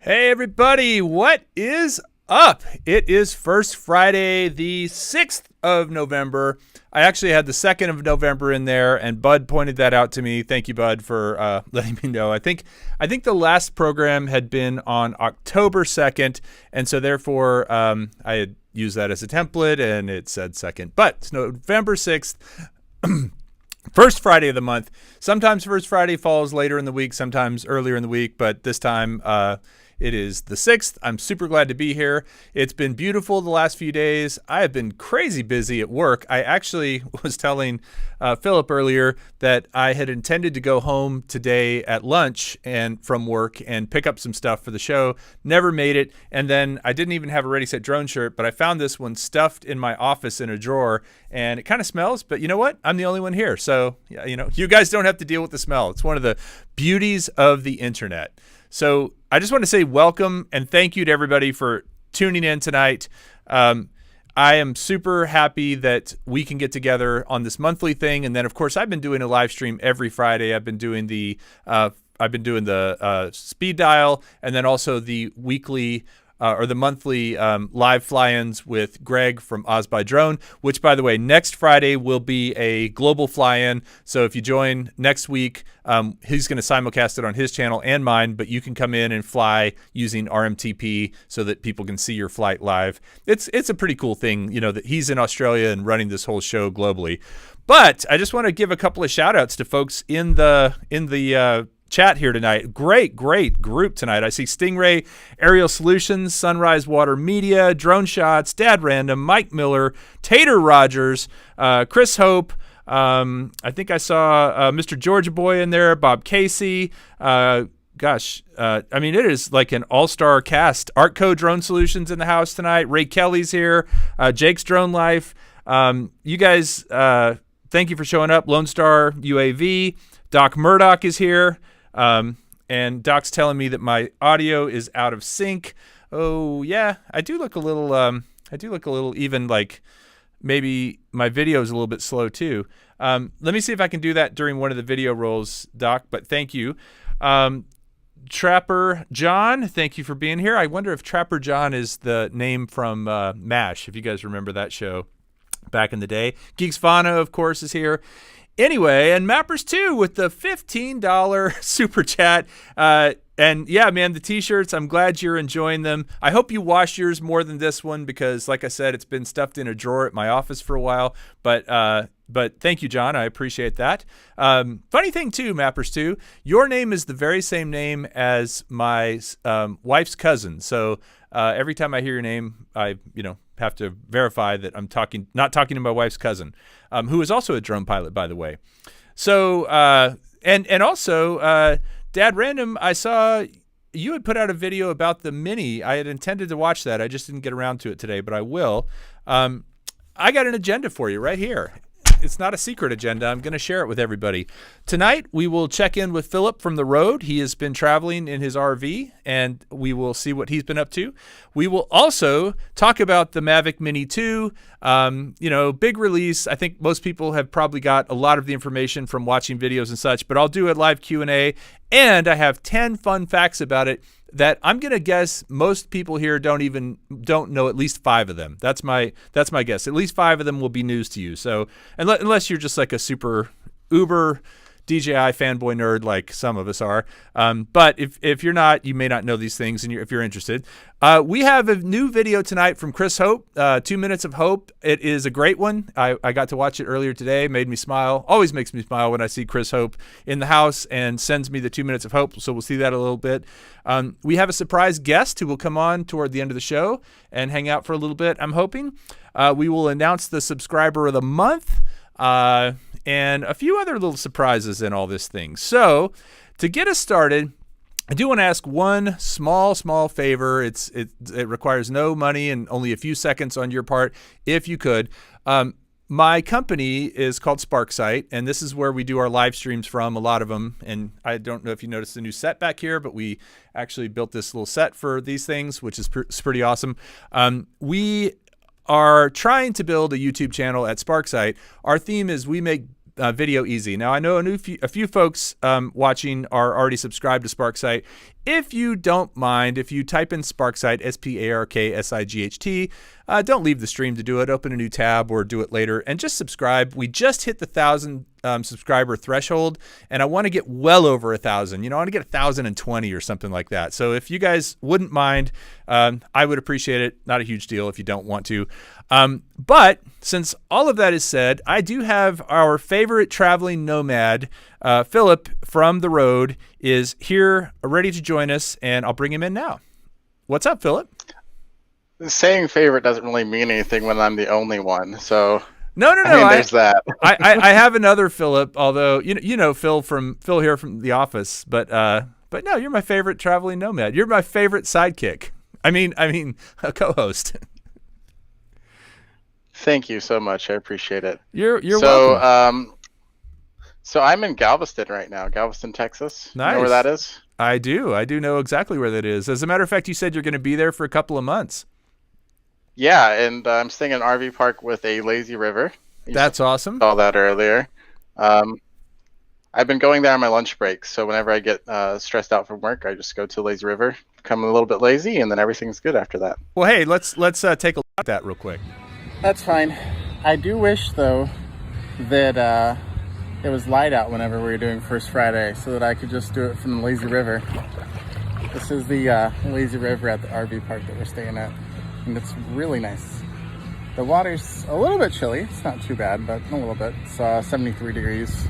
Hey everybody, what is up? It is First Friday, the 6th of November. I actually had the 2nd of November in there, and Bud pointed that out to me. Thank you, Bud, for letting me know. I think the last program had been on October 2nd, and so therefore I had used that as a template, and it said 2nd. But it's November 6th. First Friday of the month. Sometimes First Friday falls later in the week, sometimes earlier in the week, but this time it is the 6th. I'm super glad to be here. It's been beautiful the last few days. I have been crazy busy at work. I actually was telling Philip earlier that I had intended to go home today at lunch and from work and pick up some stuff for the show. Never made it. And then I didn't even have a Ready Set Drone shirt, but I found this one stuffed in my office in a drawer, and it kind of smells, but you know what? I'm the only one here. So, you guys don't have to deal with the smell. It's one of the beauties of the internet. So I just want to say welcome and thank you to everybody for tuning in tonight. I am super happy that we can get together on this monthly thing. And then, of course, I've been doing a live stream every Friday. I've been doing the speed dial, and then also the weekly or the monthly live fly-ins with Greg from Oz by Drone, which, by the way, next Friday will be a global fly-in. So if you join next week, he's going to simulcast it on his channel and mine, but you can come in and fly using RMTP so that people can see your flight live. It's a pretty cool thing, that he's in Australia and running this whole show globally. But I just want to give a couple of shout-outs to folks in the chat here tonight. Great group tonight. I see Stingray, Aerial Solutions, Sunrise Water Media, Drone Shots, Dad Random, Mike Miller, Tater Rogers, Chris Hope. I think I saw Mr. Georgia Boy in there, Bob Casey. It is like an all-star cast. Artco Drone Solutions in the house tonight. Ray Kelly's here. Jake's Drone Life. You guys, thank you for showing up. Lone Star UAV. Doc Murdoch is here. And Doc's telling me that my audio is out of sync. Oh yeah, I do look a little even, like maybe my video is a little bit slow too. Let me see if I can do that during one of the video rolls, Doc, but thank you. Trapper John, thank you for being here. I wonder if Trapper John is the name from MASH, if you guys remember that show back in the day. Geeks Fana, of course, is here. Anyway, and Mappers 2 with the $15 super chat. And yeah, man, the t-shirts, I'm glad you're enjoying them. I hope you wash yours more than this one because, like I said, it's been stuffed in a drawer at my office for a while. But thank you, John. I appreciate that. Funny thing, too, Mappers 2, your name is the very same name as my wife's cousin. So every time I hear your name, I, have to verify that I'm not talking to my wife's cousin, who is also a drone pilot, by the way. So, and also, Dad Random, I saw you had put out a video about the Mini. I had intended to watch that. I just didn't get around to it today, but I will. I got an agenda for you right here. it's not a secret agenda. I'm going to share it with everybody. Tonight, we will check in with Philip from the road. He has been traveling in his RV, and we will see what he's been up to. We will also talk about the Mavic Mini 2. Big release. I think most people have probably got a lot of the information from watching videos and such, but I'll do a live Q&A, and I have 10 fun facts about it that I'm going to guess most people here don't know at least 5 of them. That's my guess. At least 5 of them will be news to you. So unless you're just like a super uber DJI fanboy nerd like some of us are. But if you're not, you may not know these things, and if you're interested. We have a new video tonight from Chris Hope, 2 Minutes of Hope. It is a great one. I got to watch it earlier today. Made me smile. Always makes me smile when I see Chris Hope in the house and sends me the 2 Minutes of Hope. So we'll see that a little bit. We have a surprise guest who will come on toward the end of the show and hang out for a little bit, I'm hoping. We will announce the subscriber of the month. And a few other little surprises in all this thing. So to get us started, I do want to ask one small favor. It requires no money and only a few seconds on your part, if you could. My company is called Sparksite, and this is where we do our live streams from, a lot of them. And I don't know if you noticed the new set back here, but we actually built this little set for these things, which is pretty awesome. We are trying to build a YouTube channel at Sparksite. Our theme is we make video easy. Now, I know a few folks watching are already subscribed to Sparksite. If you don't mind, if you type in Sparksite, SPARKSIGHT, don't leave the stream to do it. Open a new tab or do it later and just subscribe. We just hit the 1,000 subscriber threshold, and I want to get well over 1,000. I want to get 1,020 or something like that. So if you guys wouldn't mind, I would appreciate it. Not a huge deal if you don't want to. But since all of that is said, I do have our favorite traveling nomad, Philip from the road, is here ready to join us, and I'll bring him in now. What's up, Philip? Saying favorite doesn't really mean anything when I'm the only one. So no. There's that. I have another Philip, although you know Phil here from the office, but no, you're my favorite traveling nomad. You're my favorite sidekick. I mean a co-host. Thank you so much. I appreciate it. You're welcome. So I'm in Galveston right now, Galveston, Texas. Nice. You know where that is? I do know exactly where that is. As a matter of fact, you said you're going to be there for a couple of months. Yeah, and I'm staying in an RV park with a lazy river. That's awesome. Saw that earlier. I've been going there on my lunch break, so whenever I get stressed out from work, I just go to lazy river, become a little bit lazy, and then everything's good after that. Well, hey, let's take a look at that real quick. That's fine. I do wish, though, that it was light out whenever we were doing First Friday so that I could just do it from the lazy river. This is the lazy river at the RV park that we're staying at, and it's really nice. The water's a little bit chilly. It's not too bad, but a little bit. It's 73 degrees.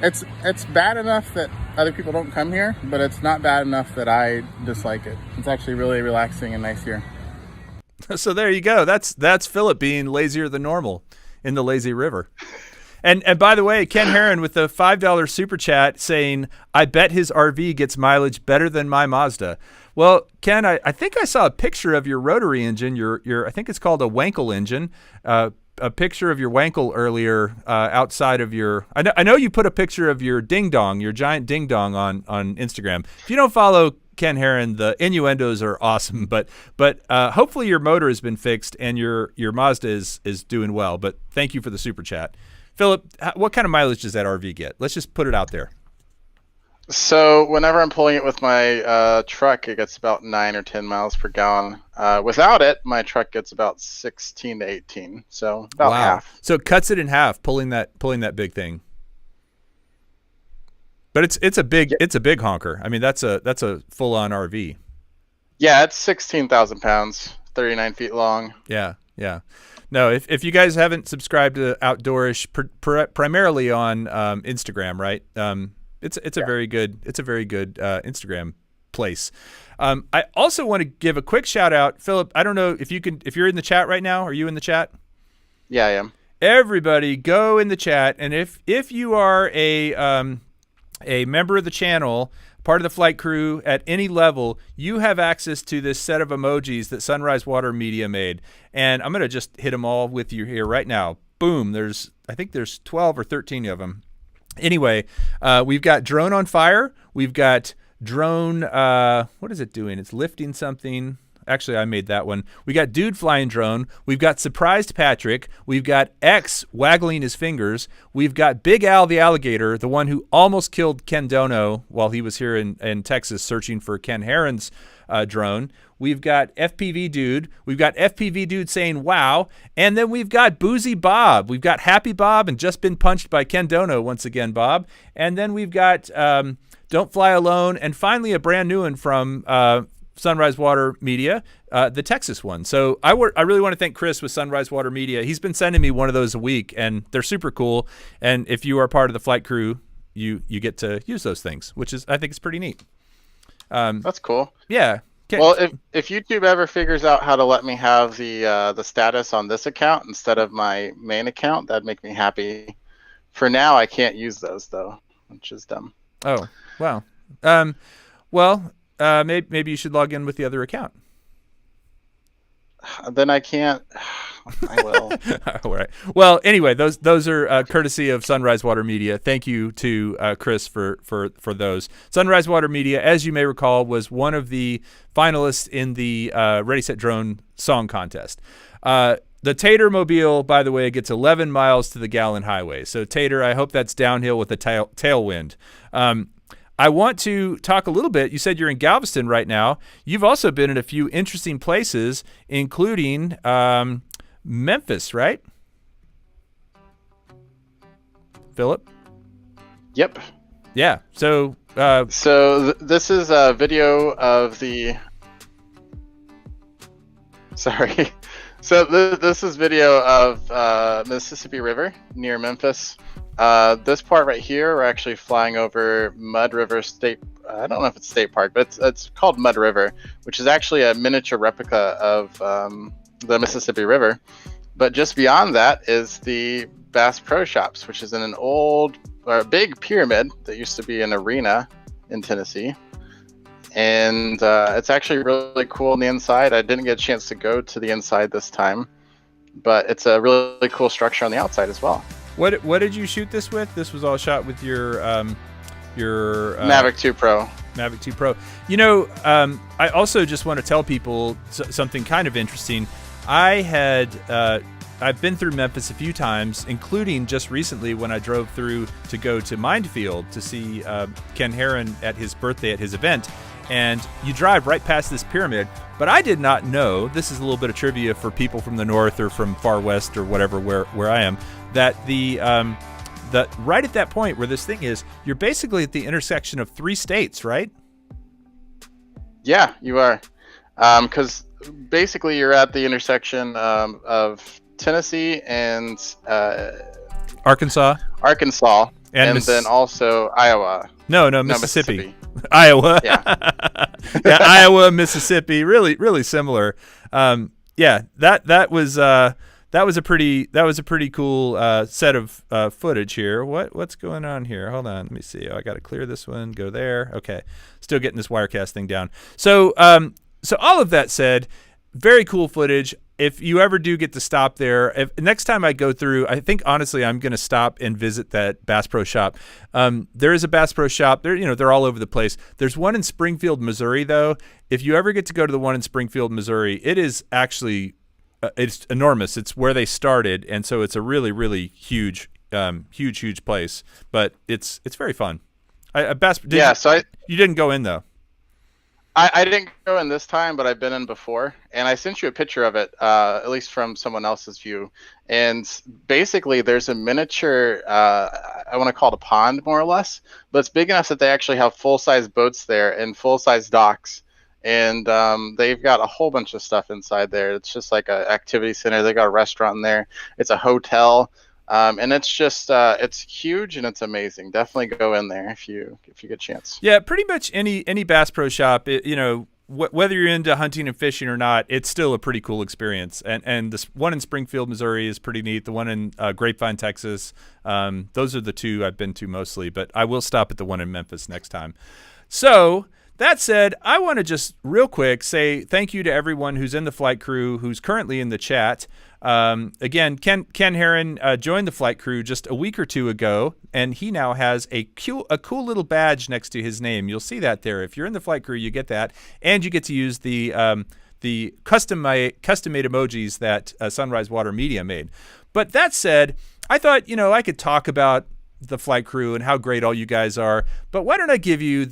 It's bad enough that other people don't come here, but it's not bad enough that I dislike it. It's actually really relaxing and nice here. So there you go. That's Philip being lazier than normal in the lazy river. And by the way, Ken Heron with the $5 super chat saying, I bet his RV gets mileage better than my Mazda. Well, Ken, I think I saw a picture of your rotary engine. Your I think it's called a Wankel engine. A picture of your Wankel earlier outside of your. I know you put a picture of your ding dong, your giant ding dong on Instagram. If you don't follow Ken Heron, the innuendos are awesome. But hopefully your motor has been fixed and your Mazda is doing well. But thank you for the super chat. Philip, what kind of mileage does that RV get? Let's just put it out there. So whenever I'm pulling it with my truck, it gets about 9 or 10 miles per gallon. Without it, my truck gets about 16 to 18, so about half. So it cuts it in half, pulling that big thing. But it's a big honker. I mean, that's a full on RV. Yeah, it's 16,000 pounds, 39 feet long. Yeah. No, if you guys haven't subscribed to Outdoorish, primarily on Instagram, right? It's a very good Instagram place. I also want to give a quick shout out, Philip. I don't know if you're in the chat right now. Are you in the chat? Yeah, I am. Everybody, go in the chat, and if you are a member of the channel, part of the flight crew at any level, you have access to this set of emojis that Sunrise Water Media made. And I'm going to just hit them all with you here right now. Boom. I think there's 12 or 13 of them. Anyway, we've got drone on fire. We've got drone. What is it doing? It's lifting something. Actually, I made that one. We got dude flying drone. We've got surprised Patrick. We've got X waggling his fingers. We've got Big Al the alligator, the one who almost killed Ken Dono while he was here in Texas searching for Ken Herron's drone. We've got FPV dude. We've got FPV dude saying wow. And then we've got Boozy Bob. We've got Happy Bob and just been punched by Ken Dono once again, Bob. And then we've got Don't Fly Alone. And finally, a brand new one from Sunrise Water Media, the Texas one. So I really want to thank Chris with Sunrise Water Media. He's been sending me one of those a week, and they're super cool. And if you are part of the flight crew, you get to use those things, which is, I think, is pretty neat. That's cool. Yeah. Okay. Well, if YouTube ever figures out how to let me have the status on this account instead of my main account, that'd make me happy. For now, I can't use those though, which is dumb. Oh, wow. Maybe you should log in with the other account. Then I can't. I will. All right. Well, anyway, those are courtesy of Sunrise Water Media. Thank you to Chris for those. Sunrise Water Media, as you may recall, was one of the finalists in the Ready Set Drone song contest. The Tater mobile, by the way, gets 11 miles to the gallon highway. So Tater, I hope that's downhill with a tailwind. I want to talk a little bit. You said you're in Galveston right now. You've also been in a few interesting places, including Memphis, right? Philip? Yep. Yeah. So this is a video of the. Sorry. So this is video of Mississippi River near Memphis. This part right here, we're actually flying over Mud River State. I don't know if it's state park, but it's called Mud River, which is actually a miniature replica of the Mississippi River. But just beyond that is the Bass Pro Shops, which is in an old, big pyramid that used to be an arena in Tennessee. And it's actually really cool on the inside. I didn't get a chance to go to the inside this time, but it's a really cool structure on the outside as well. What did you shoot this with? This was all shot with your Mavic 2 Pro. Mavic 2 Pro. You know, I also just want to tell people something kind of interesting. I've been through Memphis a few times, including just recently when I drove through to go to Mindfield to see Ken Herron at his birthday at his event. And you drive right past this pyramid, but I did not know, this is a little bit of trivia for people from the north or from far west or whatever where I am, that the right at that point where this thing is, you're basically at the intersection of 3 states, right? Yeah, you are. Because basically you're at the intersection of Tennessee and Arkansas, and then also Iowa. No, Mississippi. Iowa. Yeah. Yeah, Iowa, Mississippi, really similar. Yeah, that was a pretty cool set of footage here. What's going on here? Hold on, let me see. I got to clear this one. Go there. Okay, still getting this Wirecast thing down. So all of that said, very cool footage. If you ever do get to stop there, next time I go through, I think honestly I'm going to stop and visit that Bass Pro Shop. There is a Bass Pro Shop. They're all over the place. There's one in Springfield, Missouri, though. If you ever get to go to the one in Springfield, Missouri, it is actually it's enormous. It's where they started, and so it's a really huge place. But it's very fun. You didn't go in though. I didn't go in this time, but I've been in before, and I sent you a picture of it, at least from someone else's view. And basically, there's a miniature, I want to call it a pond, more or less, but it's big enough that they actually have full-size boats there and full-size docks. And they've got a whole bunch of stuff inside there. It's just like an activity center. They got a restaurant in there. It's a hotel. And it's just it's huge and it's amazing. Definitely go in there if you get a chance. Yeah, pretty much any Bass Pro Shop, whether you're into hunting and fishing or not, it's still a pretty cool experience. And this one in Springfield, Missouri is pretty neat. The one in Grapevine, Texas, those are the two I've been to mostly. But I will stop at the one in Memphis next time. So that said, I want to just real quick say thank you to everyone who's in the flight crew, who's currently in the chat. Again, Ken Herron joined the flight crew just a week or two ago, and he now has a cool little badge next to his name. You'll see that there. If you're in the flight crew, you get that, and you get to use the custom-made emojis that Sunrise Water Media made. But that said, I thought, I could talk about the flight crew and how great all you guys are, but why don't I give you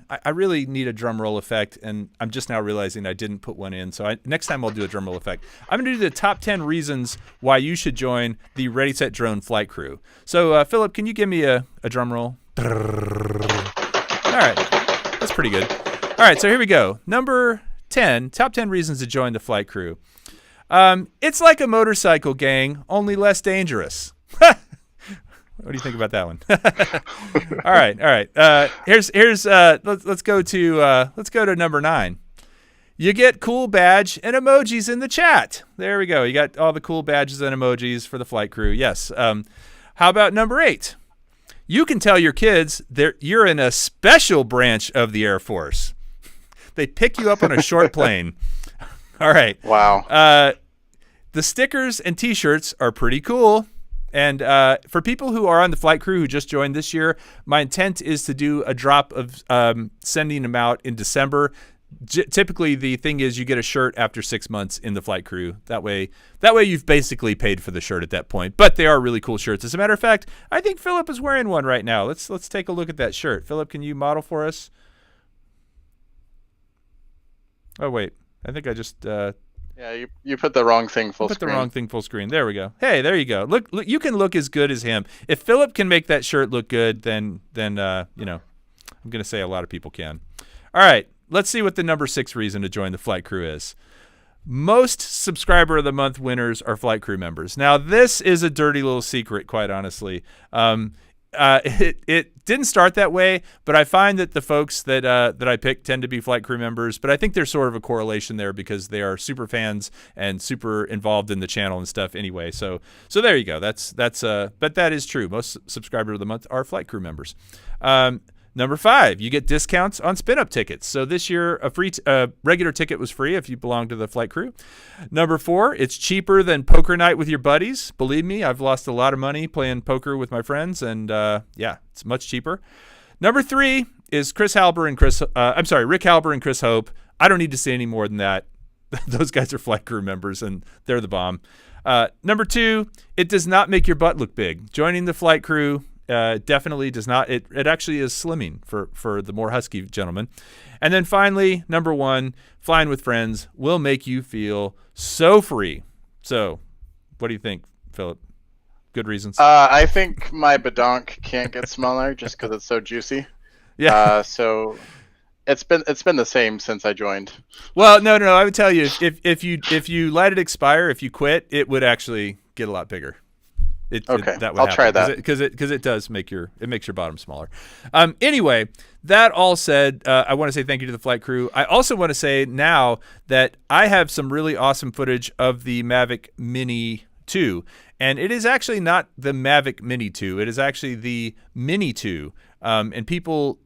I really need a drum roll effect, and I'm just now realizing I didn't put one in, so next time I'll do a drum roll effect. I'm going to do the top 10 reasons why you should join the Ready Set Drone flight crew. So Philip, can you give me a drum roll? All right, that's pretty good. All right, so here we go. Number 10, top 10 reasons to join the flight crew. It's like a motorcycle gang, only less dangerous. What do you think about that one? All right. Let's go to number 9. You get cool badge and emojis in the chat. There we go. You got all the cool badges and emojis for the flight crew. Yes. How about number 8? You can tell your kids you're in a special branch of the Air Force. They pick you up on a short plane. All right. Wow. The stickers and T-shirts are pretty cool. And for people who are on the flight crew who just joined this year, my intent is to do a drop of sending them out in December. Typically, the thing is you get a shirt after 6 months in the flight crew. That way you've basically paid for the shirt at that point. But they are really cool shirts. As a matter of fact, I think Philip is wearing one right now. Let's take a look at that shirt. Philip, can you model for us? Oh, wait. I think I just... Yeah, you put the wrong thing full screen. Put the wrong thing full screen. There we go. Hey, there you go. Look, you can look as good as him. If Philip can make that shirt look good, then I'm going to say a lot of people can. All right, let's see what the number 6 reason to join the flight crew is. Most subscriber of the month winners are flight crew members. Now, this is a dirty little secret, quite honestly. It didn't start that way, but I find that the folks that I pick tend to be flight crew members. But I think there's sort of a correlation there because they are super fans and super involved in the channel and stuff anyway. So there you go. But that is true. Most subscribers of the month are flight crew members. Number 5, you get discounts on spin-up tickets. So this year, a regular ticket was free if you belong to the flight crew. Number 4, it's cheaper than poker night with your buddies. Believe me, I've lost a lot of money playing poker with my friends, and it's much cheaper. Number 3 is Rick Halber and Chris Hope. I don't need to say any more than that. Those guys are flight crew members, and they're the bomb. Number 2, it does not make your butt look big. Joining the flight crew definitely does not. It actually is slimming for the more husky gentlemen. And then finally, number 1, flying with friends will make you feel so free. So what do you think, Philip? Good reasons? I think my badonk can't get smaller just because it's so juicy. Yeah. So it's been the same since I joined. Well, no. I would tell you if you let it expire, if you quit, it would actually get a lot bigger. I'll try that because it does makes your bottom smaller. Anyway, that all said, I want to say thank you to the flight crew. I also want to say now that I have some really awesome footage of the Mavic Mini 2, and it is actually not the Mavic Mini 2. It is actually the Mini 2, and people.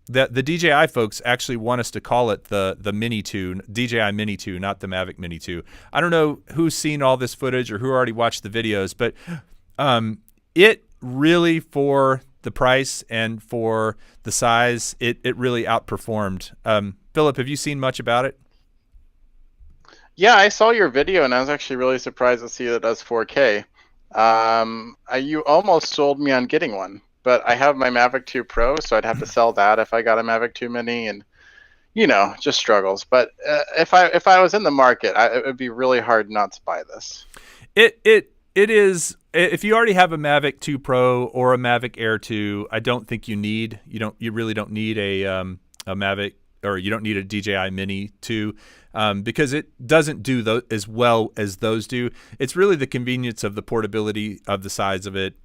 The DJI folks actually want us to call it the Mini 2, DJI Mini 2, not the Mavic Mini 2. I don't know who's seen all this footage or who already watched the videos, but it really, for the price and for the size, it really outperformed. Philip, have you seen much about it? Yeah, I saw your video, and I was actually really surprised to see that it does 4K. You almost sold me on getting one. But I have my Mavic 2 Pro, so I'd have to sell that if I got a Mavic 2 Mini, and just struggles. But if I was in the market, it would be really hard not to buy this. It is. If you already have a Mavic 2 Pro or a Mavic Air 2, I don't think you really don't need a Mavic, or you don't need a DJI Mini 2. Because it doesn't do as well as those do. It's really the convenience of the portability of the size of it.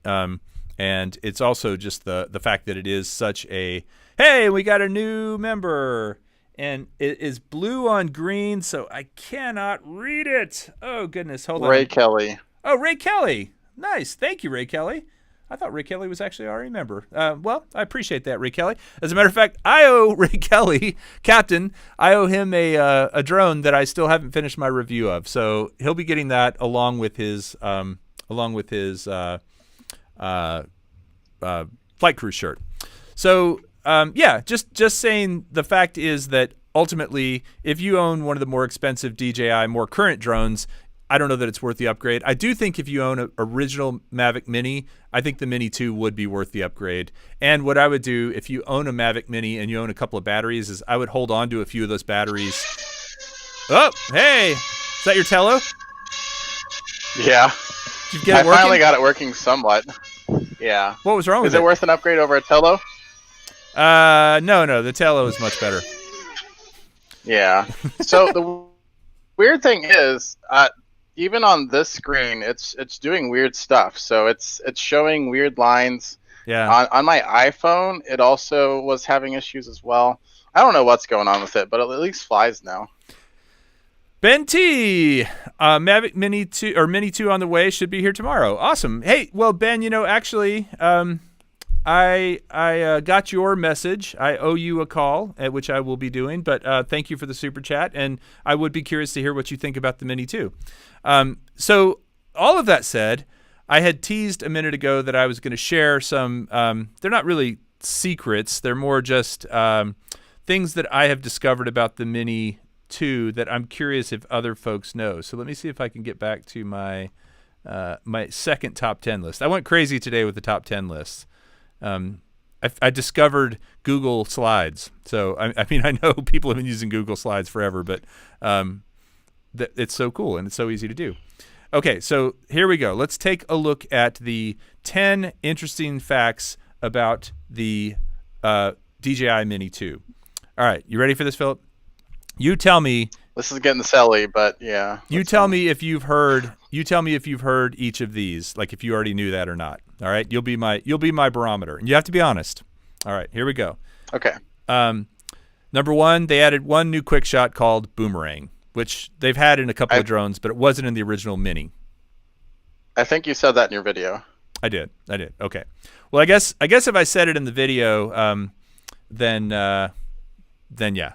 And it's also just the fact that it is such a, hey, we got a new member. And it is blue on green, so I cannot read it. Oh, goodness. Hold on. Ray Kelly. Oh, Ray Kelly. Nice. Thank you, Ray Kelly. I thought Rick Kelly was actually already a member. Well, I appreciate that, Rick Kelly. As a matter of fact, I owe Rick Kelly, Captain, I owe him a drone that I still haven't finished my review of. So he'll be getting that along with his flight crew shirt. So yeah, just saying, the fact is that ultimately, if you own one of the more expensive DJI, more current drones, I don't know that it's worth the upgrade. I do think if you own an original Mavic Mini, I think the Mini 2 would be worth the upgrade. And what I would do if you own a Mavic Mini and you own a couple of batteries is I would hold on to a few of those batteries. Oh, hey, is that your Tello? Yeah. Did you get it working? I finally got it working somewhat. Yeah. What was wrong with it? Is it worth an upgrade over a Tello? No, the Tello is much better. Yeah. So the weird thing is, even on this screen, it's doing weird stuff. So it's showing weird lines. Yeah. On my iPhone, it also was having issues as well. I don't know what's going on with it, but it at least flies now. Ben T, Mavic Mini 2 or Mini 2 on the way, should be here tomorrow. Awesome. Hey, well, Ben, actually, I got your message. I owe you a call, which I will be doing, but thank you for the super chat, and I would be curious to hear what you think about the Mini 2. So all of that said, I had teased a minute ago that I was going to share some, they're not really secrets, they're more just things that I have discovered about the Mini 2 that I'm curious if other folks know. So let me see if I can get back to my my second top 10 list. I went crazy today with the top 10 lists. I discovered Google Slides. So, I mean, I know people have been using Google Slides forever, but it's so cool and it's so easy to do. Okay, so here we go. Let's take a look at the 10 interesting facts about the DJI Mini 2. All right, you ready for this, Philip? You tell me. This is getting silly, but yeah. You tell me if you've heard. You tell me if you've heard each of these, like if you already knew that or not. All right, you'll be my barometer, and you have to be honest. All right, here we go. Okay. Number one, they added one new quick shot called Boomerang, which they've had in a couple of drones, but it wasn't in the original Mini. I think you said that in your video. I did. Okay. Well, I guess if I said it in the video, then yeah,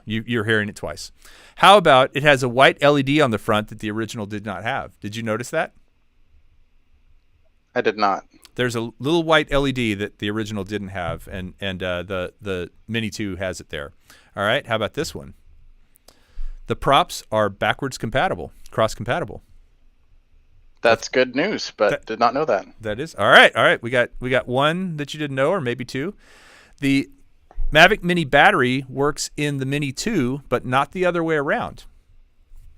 you're hearing it twice. How about it has a white LED on the front that the original did not have? Did you notice that? I did not. There's a little white LED that the original didn't have, and the Mini 2 has it there. All right, how about this one? The props are backwards compatible, cross-compatible. That's good news, but did not know that. That is all right. We got one that you didn't know, or maybe two. The Mavic Mini battery works in the Mini 2, but not the other way around.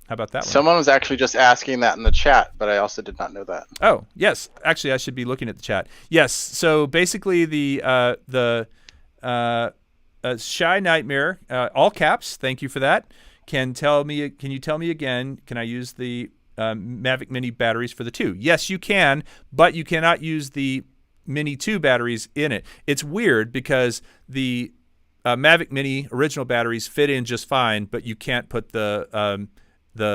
How about that one? Someone was actually just asking that in the chat, but I also did not know that. Oh, yes. Actually, I should be looking at the chat. Yes. So basically, the Shy Nightmare, all caps. Thank you for that. Can you tell me again? Can I use the Mavic Mini batteries for the 2? Yes, you can, but you cannot use the Mini 2 batteries in it. It's weird because the Mavic Mini original batteries fit in just fine, but you can't put the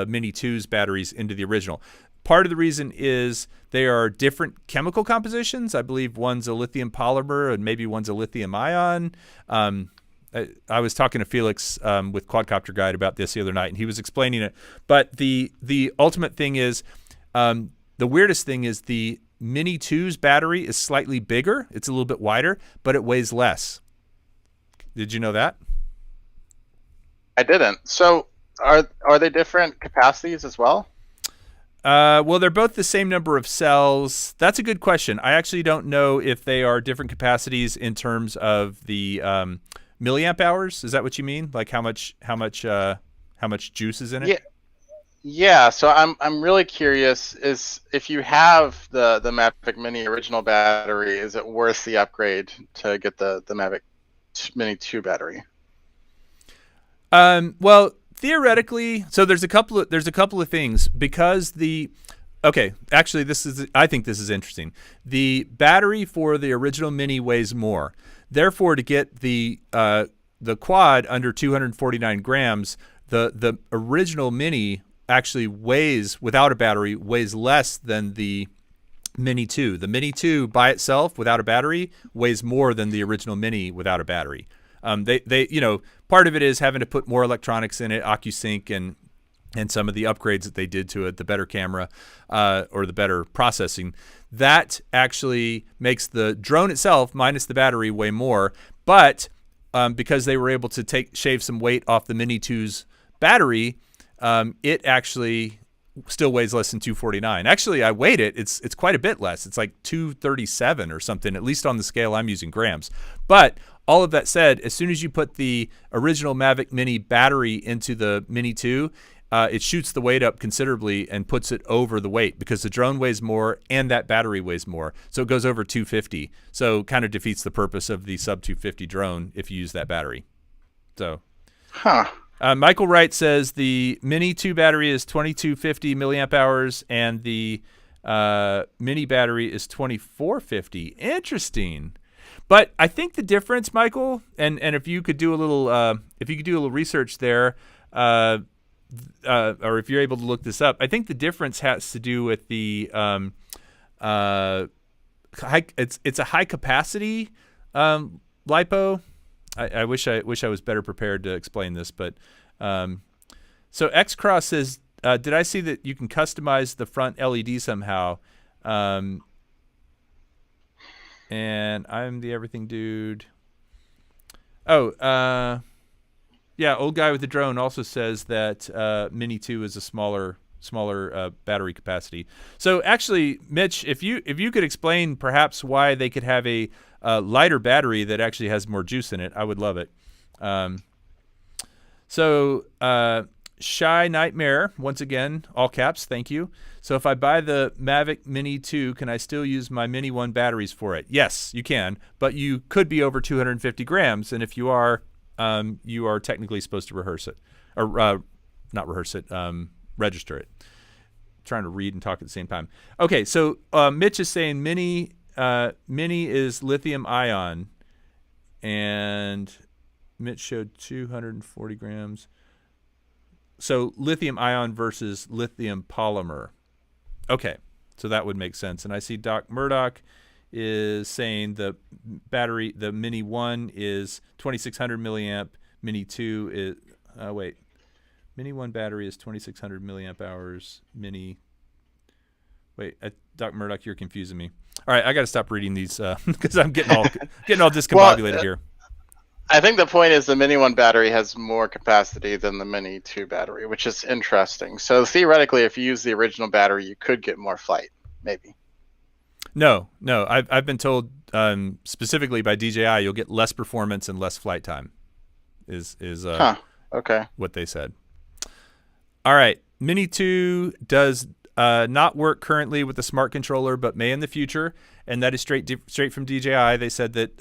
Mini 2's batteries into the original. Part of the reason is they are different chemical compositions. I believe one's a lithium polymer and maybe one's a lithium ion. I was talking to Felix with Quadcopter Guide about this the other night, and he was explaining it. But the ultimate thing is, the weirdest thing is the Mini 2's battery is slightly bigger. It's a little bit wider, but it weighs less. Did you know that? I didn't. So are they different capacities as well? Well, they're both the same number of cells. That's a good question. I actually don't know if they are different capacities in terms of the milliamp hours. Is that what you mean? Like how much juice is in it? Yeah. So I'm really curious. Is if you have the Mavic Mini original battery, is it worth the upgrade to get the Mavic Mini 2 battery? Well, theoretically, so there's a couple of things because actually I think this is interesting. The battery for the original Mini weighs more. Therefore, to get the quad under 249 grams, the original Mini actually weighs, without a battery, weighs less than the Mini 2. The Mini 2 by itself without a battery weighs more than the original Mini without a battery. They part of it is having to put more electronics in it, OcuSync and some of the upgrades that they did to it, the better camera or the better processing. That actually makes the drone itself, minus the battery, weigh more. But because they were able to shave some weight off the Mini 2's battery, it actually still weighs less than 249. Actually, I weighed it. It's quite a bit less. It's like 237 or something, at least on the scale I'm using grams. But all of that said, as soon as you put the original Mavic Mini battery into the Mini 2, it shoots the weight up considerably and puts it over the weight because the drone weighs more and that battery weighs more. So it goes over 250. So kind of defeats the purpose of the sub 250 drone if you use that battery. So, Michael Wright says the Mini 2 battery is 2250 milliamp hours and the Mini battery is 2450. Interesting. But I think the difference, Michael, and if you could do a little research there, or if you're able to look this up, I think the difference has to do with the it's a high capacity lipo. I wish I was better prepared to explain this, but so X-Cross says, did I see that you can customize the front LED somehow? And I'm the everything dude. Yeah, old guy with the drone also says that Mini 2 is a smaller battery capacity. So actually, Mitch, if you could explain perhaps why they could have a lighter battery that actually has more juice in it, I would love it. So Shy Nightmare, once again, all caps, thank you. So if I buy the Mavic Mini 2, can I still use my Mini 1 batteries for it? Yes, you can, but you could be over 250 grams, and if you are technically supposed to rehearse it, or not rehearse it, register it. I'm trying to read and talk at the same time. Okay, so Mitch is saying Mini is lithium ion, and Mitch showed 240 grams. So lithium ion versus lithium polymer. Okay, so that would make sense. And I see Doc Murdoch is saying the battery, the Mini 1 is 2600 milliamp. Mini 2 is, Mini 1 battery is 2600 milliamp hours. Doc Murdoch, you're confusing me. All right, I got to stop reading these because I'm getting all discombobulated here. I think the point is the Mini 1 battery has more capacity than the Mini 2 battery, which is interesting. So theoretically, if you use the original battery, you could get more flight, maybe. No. I've been told specifically by DJI you'll get less performance and less flight time. Is okay what they said. All right, Mini 2 does not work currently with the smart controller, but may in the future, and that is straight from DJI. They said that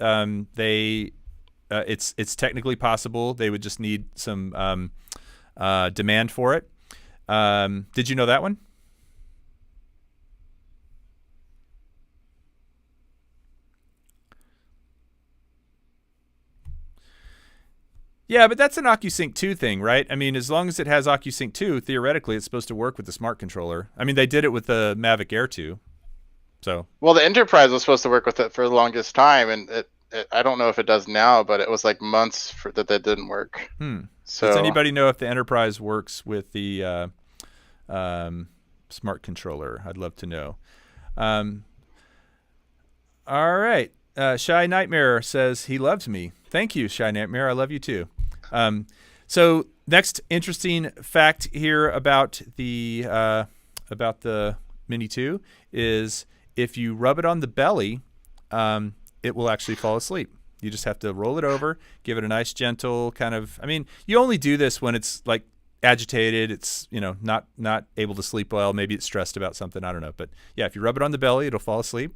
it's technically possible. They would just need some demand for it. Did you know that one? Yeah, but that's an OcuSync 2 thing, right? I mean, as long as it has OcuSync 2, theoretically, it's supposed to work with the smart controller. I mean, they did it with the Mavic Air 2. So. Well, the Enterprise was supposed to work with it for the longest time, and I don't know if it does now, but it was like months that didn't work. So. Does anybody know if the Enterprise works with the smart controller? I'd love to know. All right. Shy Nightmare says he loves me. Thank you, Shy Nightmare. I love you too. So next interesting fact here about the Mini 2 is if you rub it on the belly, it will actually fall asleep. You just have to roll it over, give it a nice gentle kind of, I mean, you only do this when it's like agitated, it's, not able to sleep well, maybe it's stressed about something, I don't know. But yeah, if you rub it on the belly, it'll fall asleep.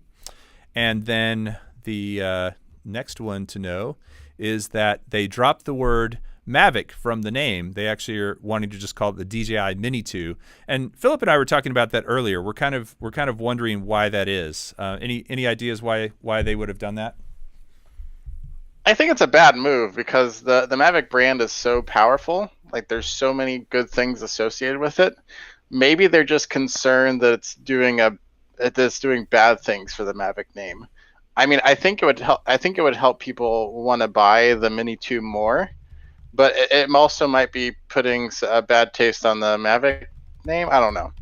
And then the next one to know is that they dropped the word Mavic from the name. They actually are wanting to just call it the DJI Mini 2. And Philip and I were talking about that earlier. We're kind of wondering why that is. Any ideas why they would have done that? I think it's a bad move because the Mavic brand is so powerful. Like there's so many good things associated with it. Maybe they're just concerned that it's doing a that's doing bad things for the Mavic name. I mean, I think it would help. I think it would help people want to buy the Mini 2 more, but it also might be putting a bad taste on the Mavic name. I don't know.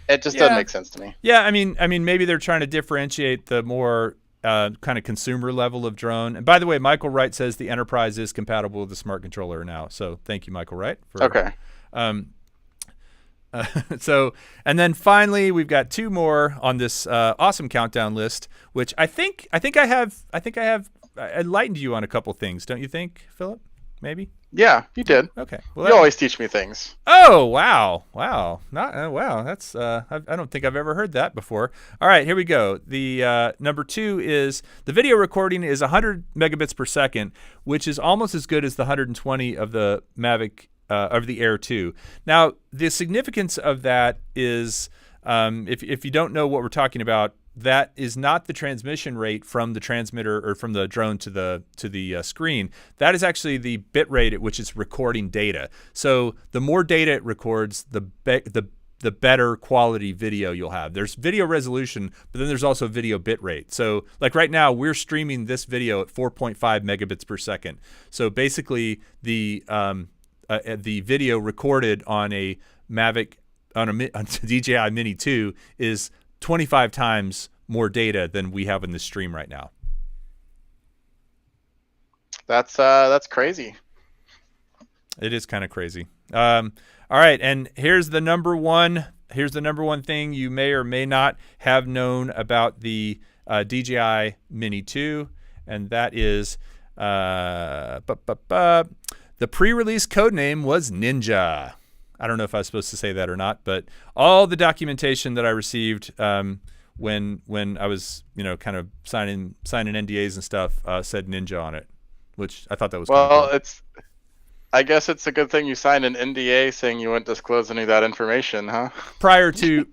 It just doesn't make sense to me. Yeah, I mean, maybe they're trying to differentiate the more kind of consumer level of drone. And by the way, Michael Wright says the Enterprise is compatible with the smart controller now. So thank you, Michael Wright. Okay. So, and then finally, we've got two more on this awesome countdown list, which I think I have enlightened you on a couple things, don't you think, Philip? Maybe. Yeah, you did. Okay. Well, you always teach me things. Oh, wow. Not wow. That's I don't think I've ever heard that before. All right, here we go. The number 2 is the video recording is 100 megabits per second, which is almost as good as the 120 of the Mavic of the Air 2. Now, the significance of that is, if you don't know what we're talking about, that is not the transmission rate from the transmitter or from the drone to the screen. That is actually the bit rate at which it's recording data. So the more data it records, the better quality video you'll have. There's video resolution, but then there's also video bit rate. So like right now, we're streaming this video at 4.5 megabits per second. So basically, the video recorded on a Mavic on a DJI Mini 2 is 25 times more data than we have in the stream right now. That's crazy. It is kind of crazy. All right, and here's the number one thing you may or may not have known about the DJI Mini 2, and that is the pre-release code name was Ninja. I don't know if I was supposed to say that or not, but all the documentation that I received when I was, kind of signing NDAs and stuff said Ninja on it, which I thought that was well. Cool. I guess it's a good thing you signed an NDA saying you wouldn't disclose any of that information, huh? Prior to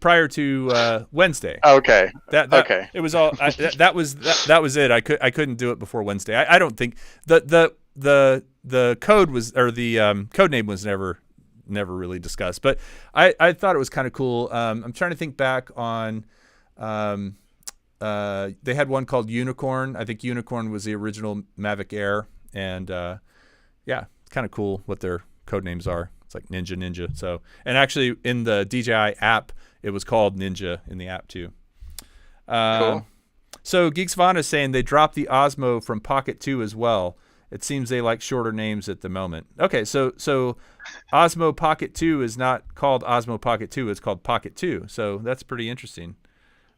Wednesday. Okay. Okay. It was all that was it. I couldn't do it before Wednesday. I don't think the code was, or the code name was never really discussed, but I thought it was kind of cool. I'm trying to think back on they had one called Unicorn. I think Unicorn was the original Mavic Air, and yeah, it's kind of cool what their code names are. It's like Ninja. So, and actually in the DJI app, it was called Ninja in the app too. Cool. So Geeks Vaughn is saying they dropped the Osmo from Pocket 2 as well. It seems they like shorter names at the moment. Okay, so Osmo Pocket 2 is not called Osmo Pocket 2. It's called Pocket 2. So that's pretty interesting.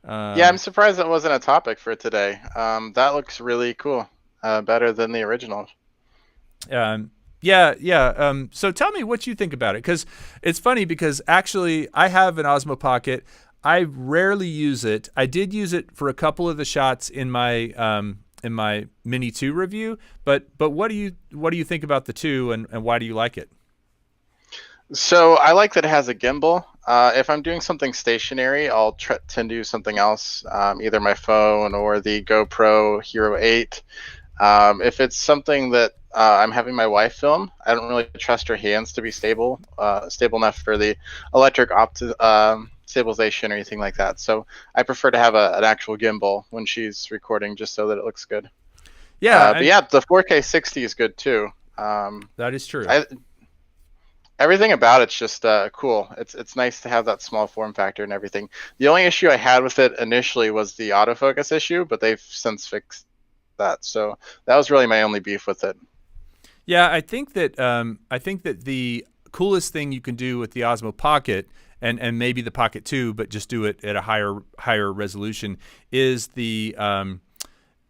Yeah, I'm surprised that wasn't a topic for today. That looks really cool. Better than the original. Yeah. So tell me what you think about it, because it's funny because actually I have an Osmo Pocket. I rarely use it. I did use it for a couple of the shots in my Mini 2 review, but what do you think about the 2, and why do you like it? So I like that it has a gimbal. If I'm doing something stationary, I'll tend to do something else, either my phone or the GoPro Hero 8. If it's something that I'm having my wife film, I don't really trust her hands to be stable enough for the electric stabilization or anything like that. So I prefer to have an actual gimbal when she's recording, just so that it looks good. Yeah, but yeah, the 4K 60 is good too. That is true. Everything about it's just cool. It's nice to have that small form factor and everything. The only issue I had with it initially was the autofocus issue, but they've since fixed that. So that was really my only beef with it. Yeah, I think that the coolest thing you can do with the Osmo Pocket, and maybe the Pocket 2, but just do it at a higher resolution, is the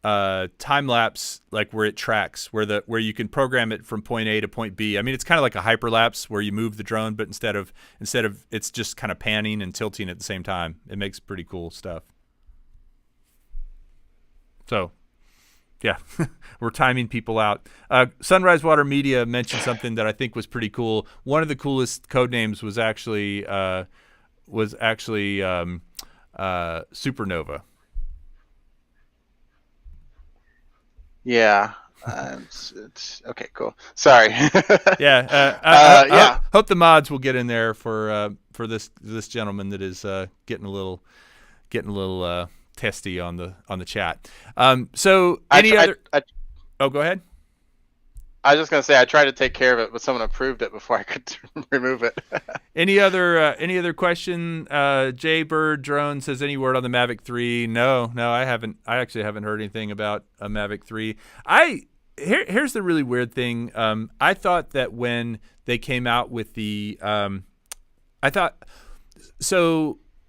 time lapse, like where it tracks, where you can program it from point A to point B. I mean, it's kind of like a hyperlapse where you move the drone, but instead of it's just kind of panning and tilting at the same time. It makes pretty cool stuff. So, yeah, we're timing people out. Sunrise Water Media mentioned something that I think was pretty cool. One of the coolest code names was actually Supernova. Yeah. It's okay. Cool. Sorry. Yeah. Yeah. Hope the mods will get in there for this gentleman that is getting a little getting a little testy on the chat. So Oh, go ahead. I was just gonna say I tried to take care of it, but someone approved it before I could remove it. Any other question? Jay Bird Drone says, any word on the Mavic 3? No, I haven't. I actually haven't heard anything about a Mavic 3. Here's the really weird thing. I thought that when they came out with the,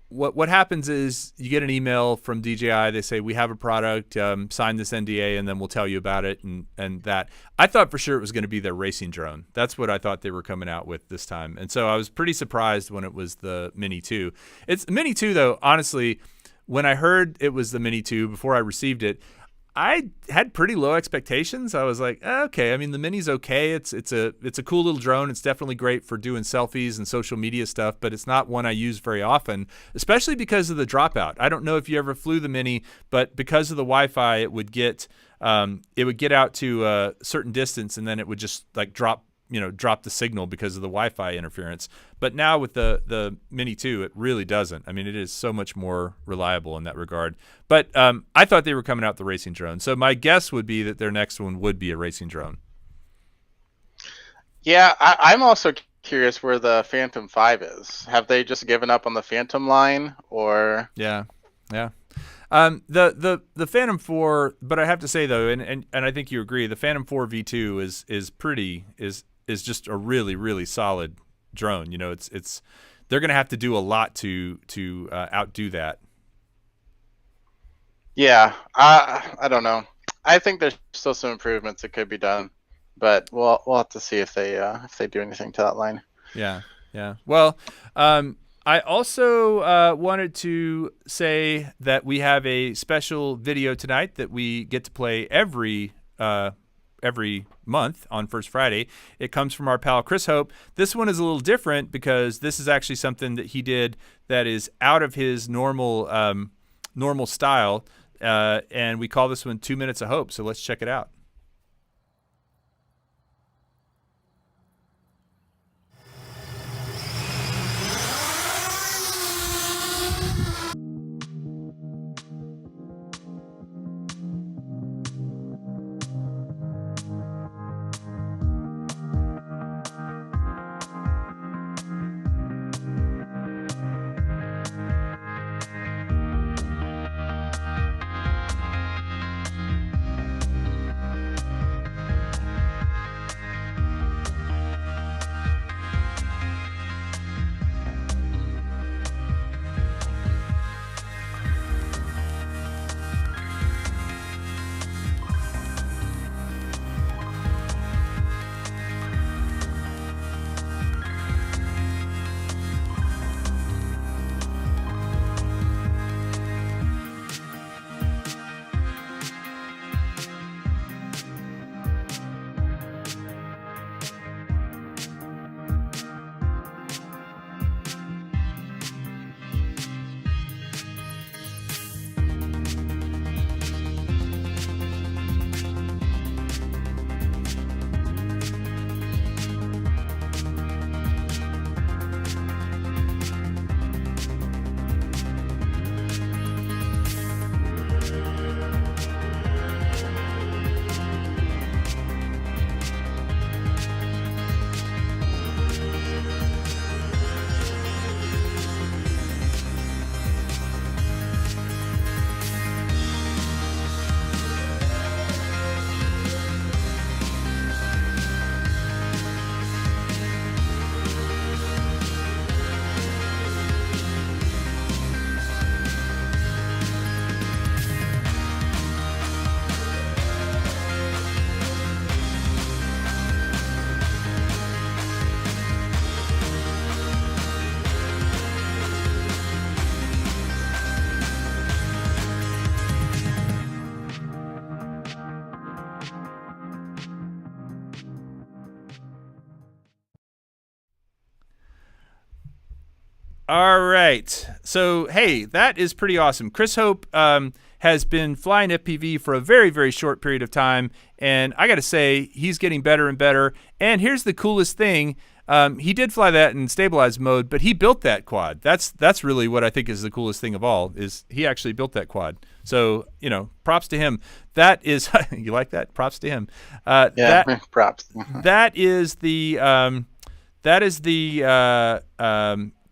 What happens is you get an email from DJI. They say, we have a product, sign this NDA, and then we'll tell you about it. And that, I thought for sure it was going to be their racing drone. That's what I thought they were coming out with this time. And so I was pretty surprised when it was the Mini 2. It's Mini 2, though, honestly, when I heard it was the Mini 2 before I received it, I had pretty low expectations. I was like, okay. I mean, the Mini's okay. It's a cool little drone. It's definitely great for doing selfies and social media stuff, but it's not one I use very often, especially because of the dropout. I don't know if you ever flew the Mini, but because of the Wi-Fi, it would get out to a certain distance, and then it would just like drop the signal because of the Wi-Fi interference. But now with the Mini 2, it really doesn't. I mean, it is so much more reliable in that regard. But I thought they were coming out the racing drone. So my guess would be that their next one would be a racing drone. Yeah, I'm also curious where the Phantom 5 is. Have they just given up on the Phantom line, or? Yeah. The Phantom 4, but I have to say though, and I think you agree, the Phantom 4 V2 is just a really, really solid drone. It's they're going to have to do a lot to outdo that. Yeah, I don't know. I think there's still some improvements that could be done, but we'll have to see if they do anything to that line. Yeah. Well, I also wanted to say that we have a special video tonight that we get to play every month on First Friday. It comes from our pal Chris Hope. This one is a little different because this is actually something that he did that is out of his normal style, and we call this one 2 Minutes of Hope. So let's check it out. All right. So, hey, that is pretty awesome. Chris Hope has been flying FPV for a very, very short period of time. And I got to say, he's getting better and better. And here's the coolest thing. He did fly that in stabilized mode, but he built that quad. That's really what I think is the coolest thing of all, is he actually built that quad. So, props to him. That is, you like that? Props to him. Props. That is the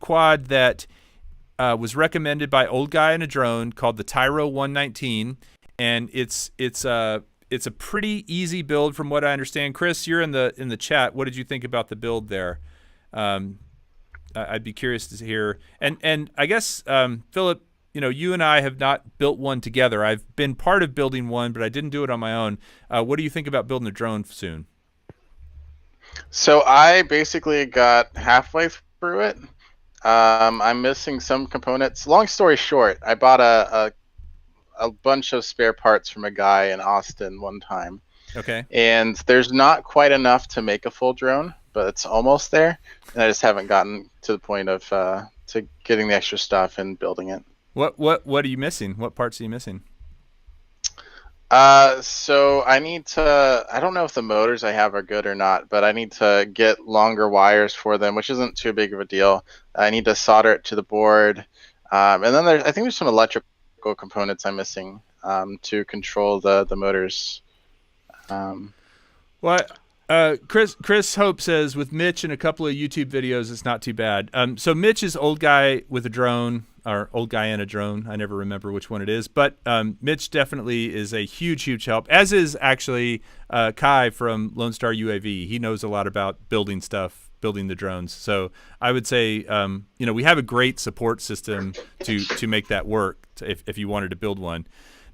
quad that was recommended by Old Guy in a Drone, called the Tyro 119, and it's a pretty easy build from what I understand. Chris, you're in the chat. What did you think about the build there? I'd be curious to hear. And I guess Philip, you and I have not built one together. I've been part of building one, but I didn't do it on my own. What do you think about building a drone soon? So I basically got halfway through it. I'm missing some components. Long story short, I bought a bunch of spare parts from a guy in Austin one time. Okay. And there's not quite enough to make a full drone, but it's almost there. And I just haven't gotten to the point of to getting the extra stuff and building it. What are you missing? What parts are you missing? So I need to, I don't know if the motors I have are good or not, but I need to get longer wires for them, which isn't too big of a deal. I need to solder it to the board. And then I think there's some electrical components I'm missing, to control the motors. Chris Hope says, with Mitch and a couple of YouTube videos, it's not too bad. So Mitch is Old Guy with a Drone, or Old Guy in a Drone. I never remember which one it is. But Mitch definitely is a huge, huge help, as is actually Kai from Lone Star UAV. He knows a lot about building stuff, building the drones. So I would say, we have a great support system to make that work if you wanted to build one.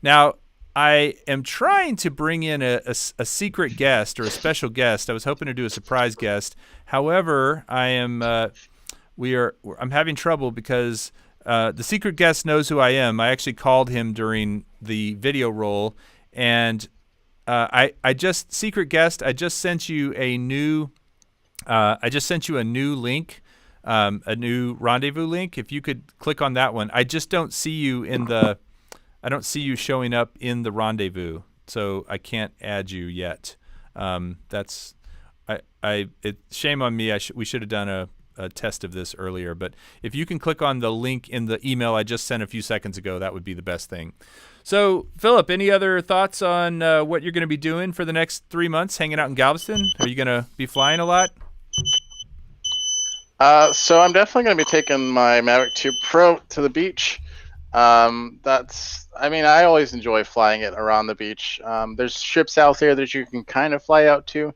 Now, I am trying to bring in a secret guest, or a special guest. I was hoping to do a surprise guest. However, I'm having trouble because the secret guest knows who I am. I actually called him during the video roll, and secret guest, I just sent you a new link, a new rendezvous link. If you could click on that one. I just don't see you I don't see you showing up in the rendezvous, so I can't add you yet. Shame on me. We should have done a test of this earlier, but if you can click on the link in the email I just sent a few seconds ago, that would be the best thing. So, Philip, any other thoughts on what you're going to be doing for the next 3 months, hanging out in Galveston? Are you going to be flying a lot? So I'm definitely going to be taking my Mavic 2 Pro to the beach. I always enjoy flying it around the beach. There's ships out there that you can kind of fly out to.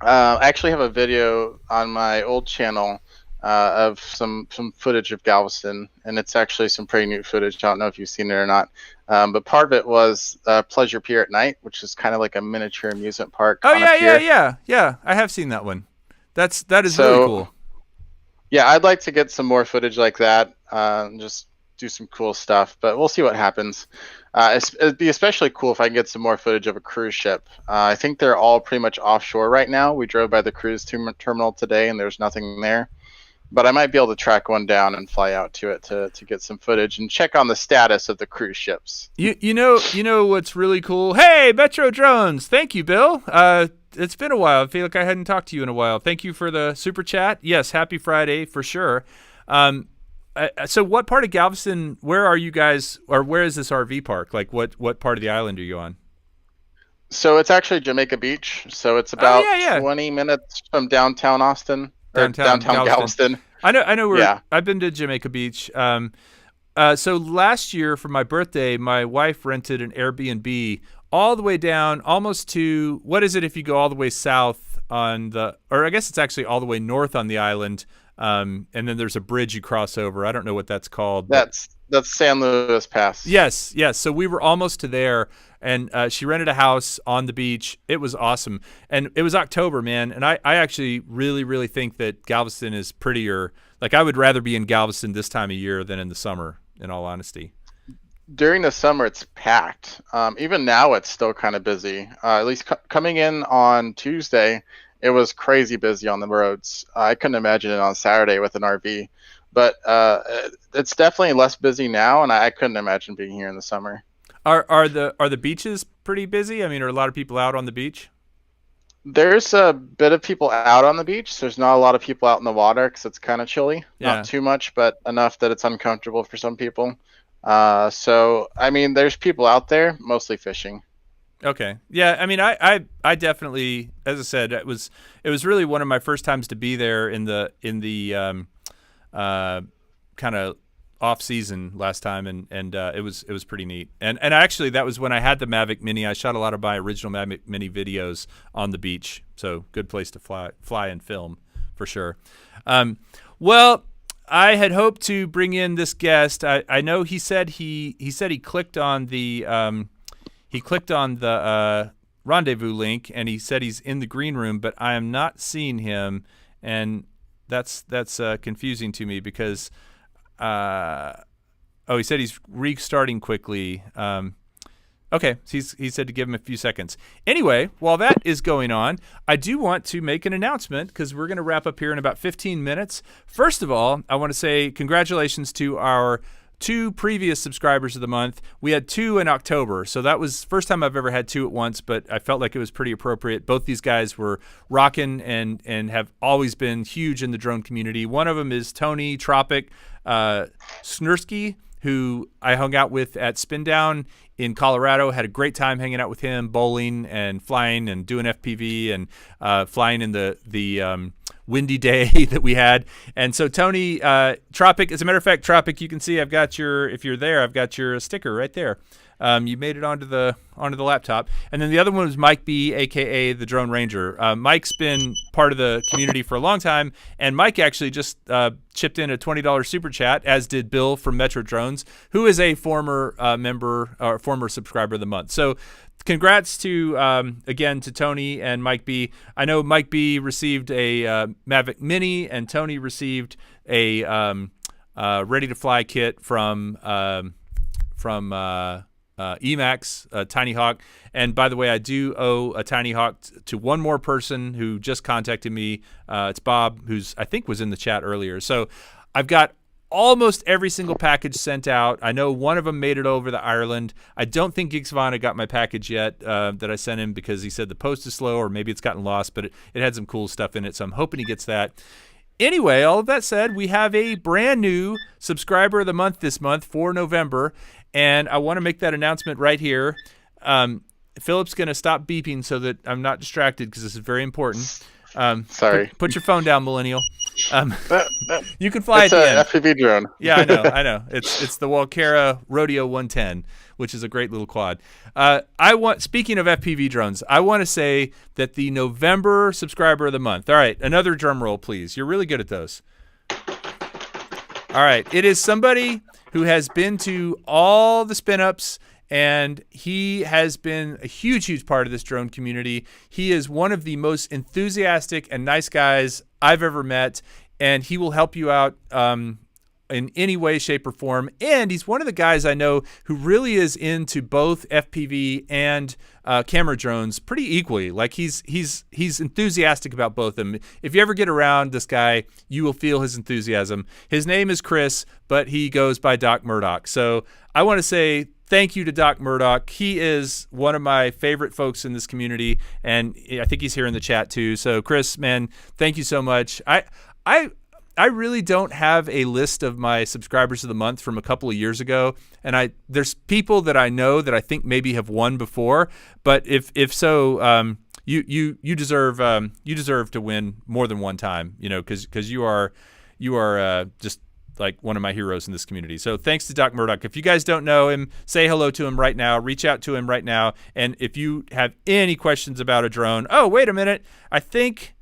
I actually have a video on my old channel of some footage of Galveston, and it's actually some pretty neat footage. I don't know if you've seen it or not, but part of it was Pleasure Pier at night, which is kind of like a miniature amusement park. Oh, yeah. I have seen that one. That is really cool. Yeah, I'd like to get some more footage like that. Just do some cool stuff, but we'll see what happens. It'd be especially cool if I can get some more footage of a cruise ship. I think they're all pretty much offshore right now. We drove by the cruise terminal today, and there's nothing there. But I might be able to track one down and fly out to it to get some footage and check on the status of the cruise ships. You know what's really cool? Hey, Metro Drones! Thank you, Bill. It's been a while. I feel like I hadn't talked to you in a while. Thank you for the super chat. Yes, happy Friday for sure. So what part of Galveston, where are you guys, or where is this RV park? Like what part of the island are you on? So it's actually Jamaica Beach. So it's about 20 minutes from downtown Austin, or downtown Galveston. I know I've been to Jamaica Beach. So last year for my birthday, my wife rented an Airbnb all the way down almost to, what is it if you go all the way south or I guess it's actually all the way north on the island. And then there's a bridge you cross over. I don't know what that's called. That's San Luis Pass. Yes. So we were almost to there, and she rented a house on the beach. It was awesome. And it was October, man. And I actually really, really think that Galveston is prettier. Like, I would rather be in Galveston this time of year than in the summer, in all honesty. During the summer, it's packed. Even now, it's still kind of busy. At least coming in on Tuesday, it was crazy busy on the roads. I couldn't imagine it on Saturday with an RV. But it's definitely less busy now, and I couldn't imagine being here in the summer. Are the beaches pretty busy? I mean, are a lot of people out on the beach? There's a bit of people out on the beach. There's not a lot of people out in the water because it's kind of chilly. Yeah. Not too much, but enough that it's uncomfortable for some people. So I mean, there's people out there, mostly fishing. Okay. Yeah. I mean, I definitely, as I said, it was really one of my first times to be there in the kind of off season last time, and it was pretty neat. And actually, that was when I had the Mavic Mini. I shot a lot of my original Mavic Mini videos on the beach, so good place to fly and film for sure. Well, I had hoped to bring in this guest. I know he said he clicked on the rendezvous link, and he said he's in the green room, but I am not seeing him, and that's confusing to me because he said he's restarting quickly. Okay, he said to give him a few seconds. Anyway, while that is going on, I do want to make an announcement because we're going to wrap up here in about 15 minutes. First of all, I want to say congratulations to our 2 previous subscribers of the month. We had 2 in October, so that was the first time I've ever had 2 at once, but I felt like it was pretty appropriate. Both these guys were rocking and have always been huge in the drone community. One of them is Tony Tropic Snursky, who I hung out with at Spin Down in Colorado. Had a great time hanging out with him, bowling and flying and doing FPV and flying in the windy day that we had. And so Tony Tropic, as a matter of fact, Tropic, you can see I've got if you're there, I've got your sticker right there. You made it onto the laptop. And then the other one was Mike B, aka the Drone Ranger. Mike's been part of the community for a long time, and Mike actually just chipped in a $20 super chat, as did Bill from Metro Drones, who is a former member or former subscriber of the month. So congrats to again to Tony and Mike B. I know Mike B received a Mavic Mini, and Tony received a ready to fly kit from Emax, Tiny Hawk. And by the way, I do owe a Tiny Hawk to one more person who just contacted me. It's Bob, who's I think was in the chat earlier. So I've got almost every single package sent out. I know one of them made it over to Ireland. I don't think Geeksvana got my package yet that I sent him because he said the post is slow, or maybe it's gotten lost, but it had some cool stuff in it. So I'm hoping he gets that. Anyway, all of that said, we have a brand new subscriber of the month this month for November, and I want to make that announcement right here. Philip's going to stop beeping so that I'm not distracted because this is very important. Sorry. Put your phone down, millennial. You can fly at the end. It's an FPV drone. Yeah, I know. It's the Walkera Rodeo 110, which is a great little quad. Speaking of FPV drones, I want to say that the November subscriber of the month. All right, another drum roll, please. You're really good at those. All right, it is somebody who has been to all the spin-ups, and he has been a huge part of this drone community. He is one of the most enthusiastic and nice guys I've ever met, and he will help you out in any way, shape, or form. And he's one of the guys I know who really is into both FPV and camera drones pretty equally. Like he's enthusiastic about both of them. If you ever get around this guy, you will feel his enthusiasm. His name is Chris, but he goes by Doc Murdoch. So I want to say thank you to Doc Murdoch. He is one of my favorite folks in this community, and I think he's here in the chat too. So Chris, man, thank you so much. I really don't have a list of my subscribers of the month from a couple of years ago, and there's people that I know that I think maybe have won before, but if so, you deserve to win more than one time, because you are just like one of my heroes in this community. So thanks to Doc Murdoch. If you guys don't know him, say hello to him right now. Reach out to him right now, and if you have any questions about a drone, oh wait a minute, I think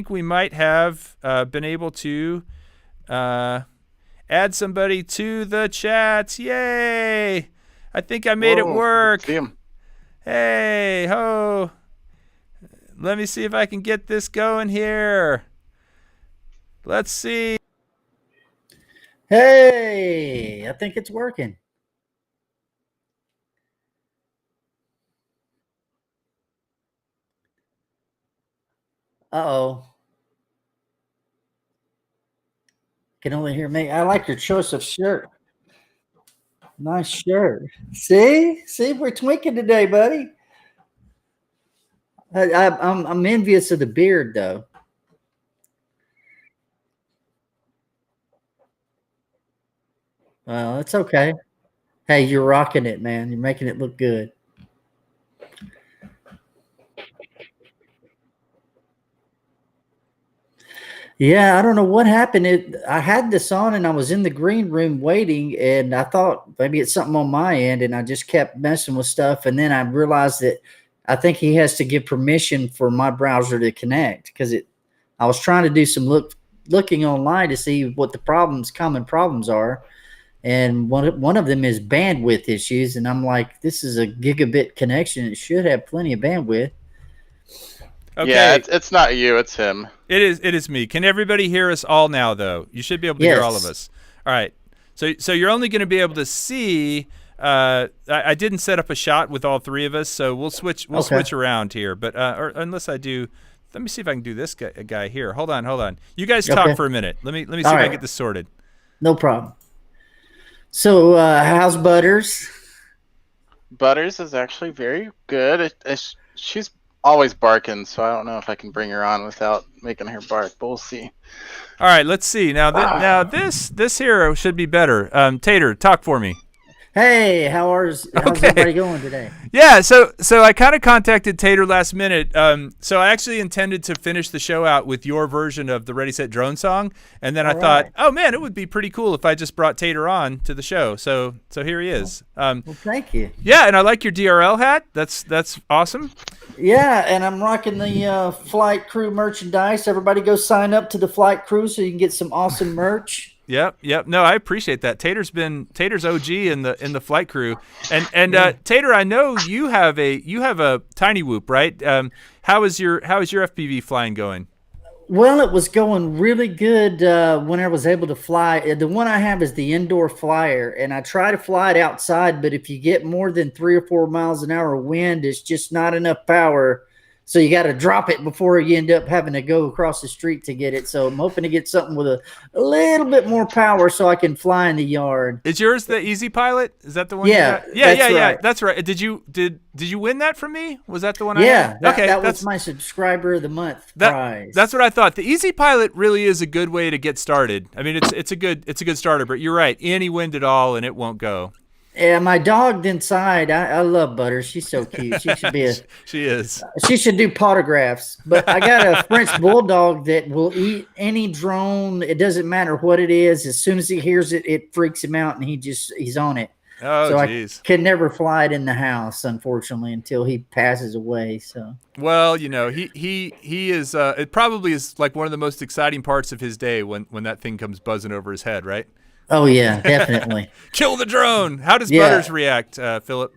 we might have been able to add somebody to the chat. Yay! I think I made it work. See him. Hey, ho. Let me see if I can get this going here. Let's see. Hey, I think it's working. Uh-oh. Can only hear me. I like your choice of shirt. Nice shirt. See, we're twinking today, buddy. I'm envious of the beard, though. Well, it's okay. Hey, you're rocking it, man. You're making it look good. Yeah, I don't know what happened. I had this on and I was in the green room waiting, and I thought maybe it's something on my end, and I just kept messing with stuff. And then I realized that I think he has to give permission for my browser to connect, because I was trying to do some looking online to see what the common problems are. And one of them is bandwidth issues. And I'm like, this is a gigabit connection. It should have plenty of bandwidth. Okay. Yeah, it's not you, it's him. It is me. Can everybody hear us all now, though? You should be able to hear all of us. All right. So you're only going to be able to see. I didn't set up a shot with all three of us, so we'll switch around here. But or unless I do, let me see if I can do this guy here. Hold on. You guys talk for a minute. Let me see if I can get this sorted. No problem. So how's Butters? Butters is actually very good. She's always barking, so I don't know if I can bring her on without making her bark, but we'll see. All right, let's see. Now this here should be better. Tater, talk for me. Hey, how's everybody going today? Yeah, so I kind of contacted Tater last minute. So I actually intended to finish the show out with your version of the Ready Set Drone song, and then I thought, oh man, it would be pretty cool if I just brought Tater on to the show. So here he is. Well, thank you. Yeah, and I like your DRL hat. That's awesome. Yeah, and I'm rocking the Flight Crew merchandise. Everybody go sign up to the Flight Crew so you can get some awesome merch. Yep. No, I appreciate that. Tater's OG in the Flight Crew, and Tater, I know you have a tiny whoop, right? How is your FPV flying going? Well, it was going really good when I was able to fly. The one I have is the indoor flyer, and I try to fly it outside, but if you get more than 3 or 4 miles an hour wind, it's just not enough power. So you got to drop it before you end up having to go across the street to get it. So I'm hoping to get something with a little bit more power so I can fly in the yard. Is yours the Easy Pilot? Is that the one? Yeah. Yeah. That's right. Did you win that from me? Was that the one? Yeah. That was my subscriber of the month prize. That's what I thought. The Easy Pilot really is a good way to get started. I mean, it's a good starter. But you're right. Any wind at all, and it won't go. Yeah, my dog inside. I love Butter. She's so cute. She should be She is. She should do potographs. But I got a French bulldog that will eat any drone. It doesn't matter what it is. As soon as he hears it, it freaks him out, and he's on it. Oh, so geez. I can never fly it in the house, unfortunately, until he passes away. So. Well, he is. It probably is like one of the most exciting parts of his day when that thing comes buzzing over his head, right? Oh, yeah, definitely. Kill the drone. How does Butters react, Philip?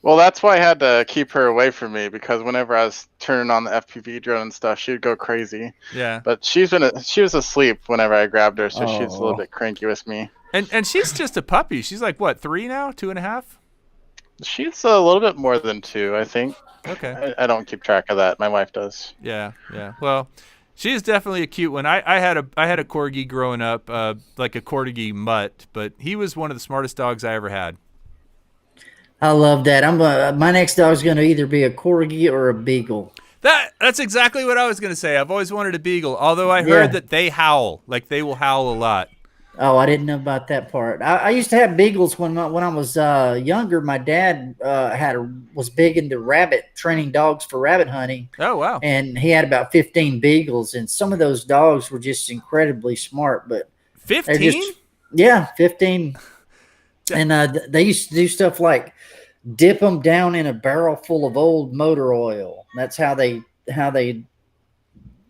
Well, that's why I had to keep her away from me, because whenever I was turning on the FPV drone and stuff, she'd go crazy. Yeah. But she was asleep whenever I grabbed her, so she's a little bit cranky with me. And she's just a puppy. She's like, what, 3 now? 2.5? She's a little bit more than 2, I think. Okay. I don't keep track of that. My wife does. Yeah. Well, she is definitely a cute one. I had a corgi growing up, like a corgi mutt, but he was one of the smartest dogs I ever had. I love that. My next dog's going to either be a corgi or a beagle. That's exactly what I was going to say. I've always wanted a beagle, although I heard that they howl. Like, they will howl a lot. Oh, I didn't know about that part. I used to have beagles when I was younger. My dad was big into training dogs for rabbit hunting. Oh, wow. And he had about 15 beagles, and some of those dogs were just incredibly smart. But 15? Yeah, 15. And they used to do stuff like dip them down in a barrel full of old motor oil. That's how they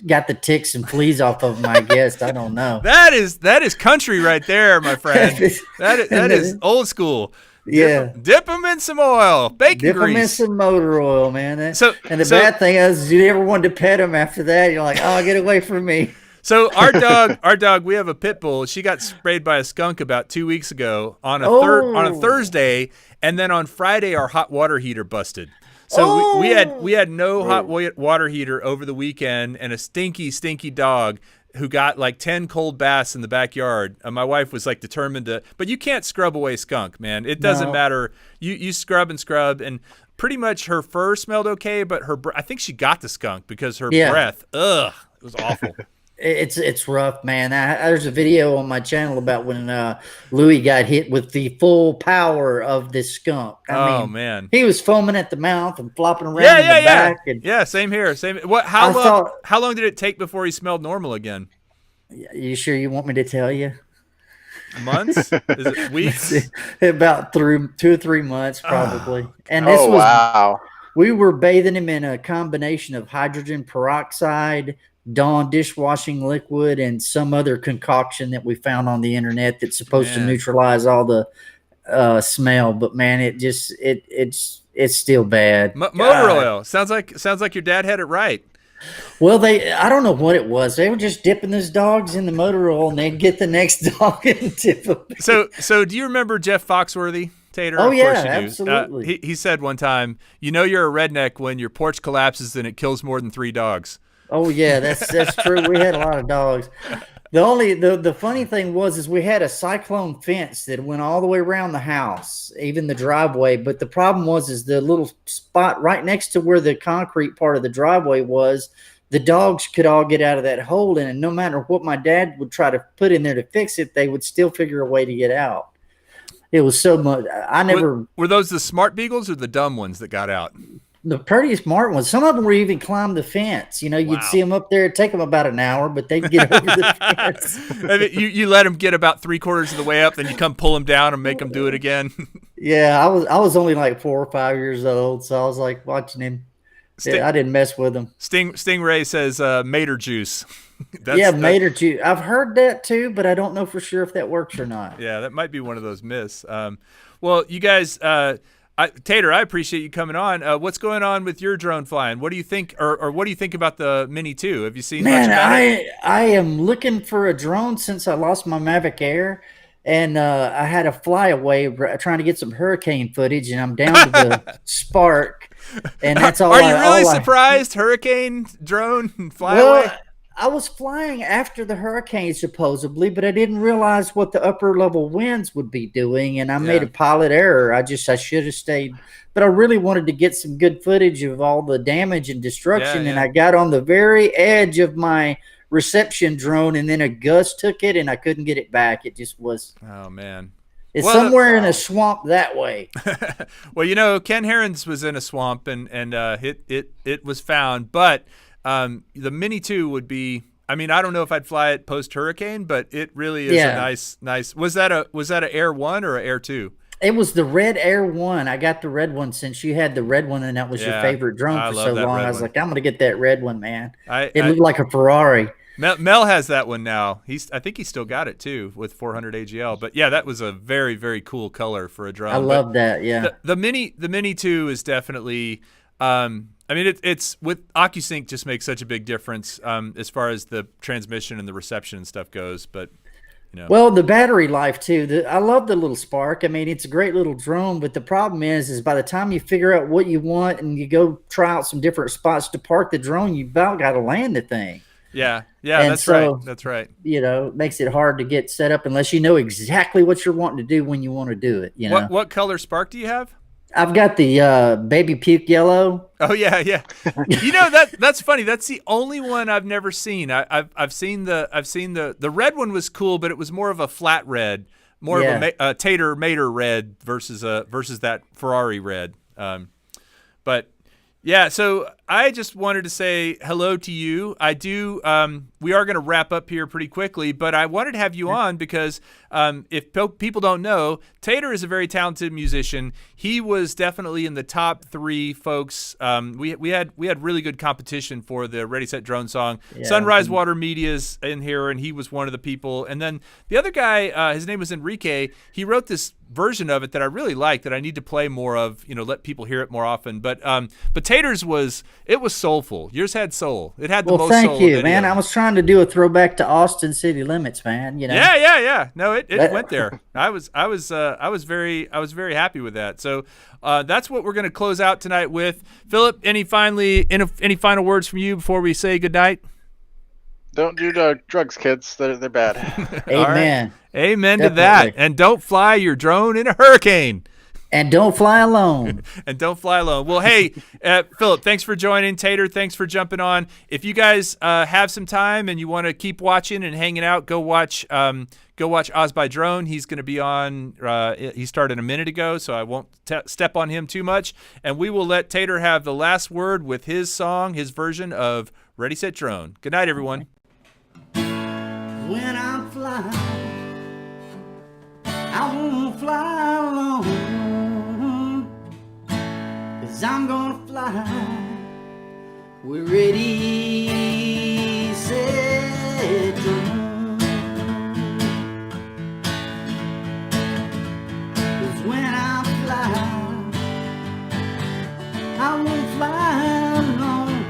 got the ticks and fleas off of them, I guess. I don't know. That is country right there, my friend. That is old school. Yeah. Dip them in some oil. Bacon grease. Dip them in some motor oil, man. The bad thing is you never wanted to pet them after that. You're like, oh, get away from me. So our dog, we have a pit bull. She got sprayed by a skunk about 2 weeks ago on a Thursday, and then on Friday our hot water heater busted. So we had no hot water heater over the weekend, and a stinky dog who got like 10 cold baths in the backyard. My wife was like determined to, but you can't scrub away skunk, man. It doesn't matter. You scrub and pretty much her fur smelled okay, but I think she got the skunk because her breath, it was awful. It's rough, man. There's a video on my channel about when Louis got hit with the full power of this skunk. I mean, man, he was foaming at the mouth and flopping around in the back. And same here. Same. How long did it take before he smelled normal again? You sure you want me to tell you? Months? Is it weeks? About 2 or 3 months, probably. And this was wow. We were bathing him in a combination of hydrogen peroxide, Dawn dishwashing liquid, and some other concoction that we found on the internet that's supposed to neutralize all the smell. But man, it's still bad. Motor oil sounds like your dad had it right. Well, I don't know what it was. They were just dipping those dogs in the motor oil, and they'd get the next dog and dip them. So do you remember Jeff Foxworthy, Tater? Oh, of yeah, course you do. absolutely. He said one time, you're a redneck when your porch collapses and it kills more than 3 dogs. Oh yeah, that's true. We had a lot of dogs. The funny thing is we had a cyclone fence that went all the way around the house, even the driveway. But the problem is the little spot right next to where the concrete part of the driveway was, the dogs could all get out of that hole in, and no matter what my dad would try to put in there to fix it, they would still figure a way to get out. It was so much. Were those the smart beagles or the dumb ones that got out? The pretty smart ones. Some of them were even climb the fence. You'd see them up there. It'd take them about an hour, but they'd get over the fence. I mean, you let them get about 3/4 of the way up, then you come pull them down and make them do it again. Yeah, I was only like 4 or 5 years old, so I was like watching him. I didn't mess with him. Stingray says Mater juice. Mater juice. I've heard that too, but I don't know for sure if that works or not. Yeah, that might be one of those myths. Well, you guys. Tater, I appreciate you coming on. What's going on with your drone flying? What do you think, or what do you think about the Mini 2? Have you seen much about it? I am looking for a drone since I lost my Mavic Air, and I had a flyaway trying to get some hurricane footage, and I'm down to the Spark, and that's all. Are you really surprised? Hurricane drone flyaway? Well, I was flying after the hurricane supposedly, but I didn't realize what the upper level winds would be doing, and I made a pilot error. I should have stayed, but I really wanted to get some good footage of all the damage and destruction, and I got on the very edge of my reception drone, and then a gust took it, and I couldn't get it back. It just was. Oh man. It's somewhere in a swamp that way. Well, Ken Herons was in a swamp, and it was found, but. The Mini 2 would be. I mean, I don't know if I'd fly it post hurricane, but it really is a nice. Was that a Air 1 or an Air 2? It was the red Air 1. I got the red one since you had the red one, and that was your favorite drone for so long. I was like, I'm gonna get that red one, man. It looked like a Ferrari. Mel has that one now. I think he still got it too with 400 AGL. But yeah, that was a very, very cool color for a drone. I love that. Yeah. The Mini 2 is definitely. I mean, it's with OcuSync just makes such a big difference as far as the transmission and the reception and stuff goes. But well, the battery life too. I love the little Spark. I mean, it's a great little drone, but the problem is by the time you figure out what you want and you go try out some different spots to park the drone, you about got to land the thing. Yeah, that's right. That's right. It makes it hard to get set up unless you know exactly what you're wanting to do when you want to do it. What color Spark do you have? I've got the baby puke yellow. Oh yeah. That's funny. That's the only one I've never seen. I've seen the red one was cool, but it was more of a flat red, more of a Tater Mater red versus that Ferrari red. But yeah, so I just wanted to say hello to you. I do. We are going to wrap up here pretty quickly, but I wanted to have you on because if people don't know, Tater is a very talented musician. He was definitely in the top 3 folks. We had really good competition for the Ready Set Drone song. Yeah. Sunrise Water Media's in here, and he was one of the people. And then the other guy, his name was Enrique. He wrote this version of it that I really like that I need to play more of. Let people hear it more often. But Tater's was soulful. Yours had soul. It had the most soul. Well, thank you, man. I was trying to do a throwback to Austin City Limits, man. Yeah. No, it went there. I was very happy with that. So that's what we're going to close out tonight with. Philip, any final words from you before we say goodnight? Don't do drugs, kids. They're bad. All right. Amen. Amen to Definitely. that. And don't fly your drone in a hurricane. And don't fly alone. And don't fly alone. Well, hey, Philip, thanks for joining. Tater, thanks for jumping on. If you guys have some time and you want to keep watching and hanging out, go watch Oz by Drone. He's going to be on. He started a minute ago, so I won't step on him too much. And we will let Tater have the last word with his song, his version of Ready, Set, Drone. Good night, everyone. When I'm flying, I won't fly alone, 'cause I'm gonna fly. We're ready, set, drone. 'Cause when I fly, I won't fly alone,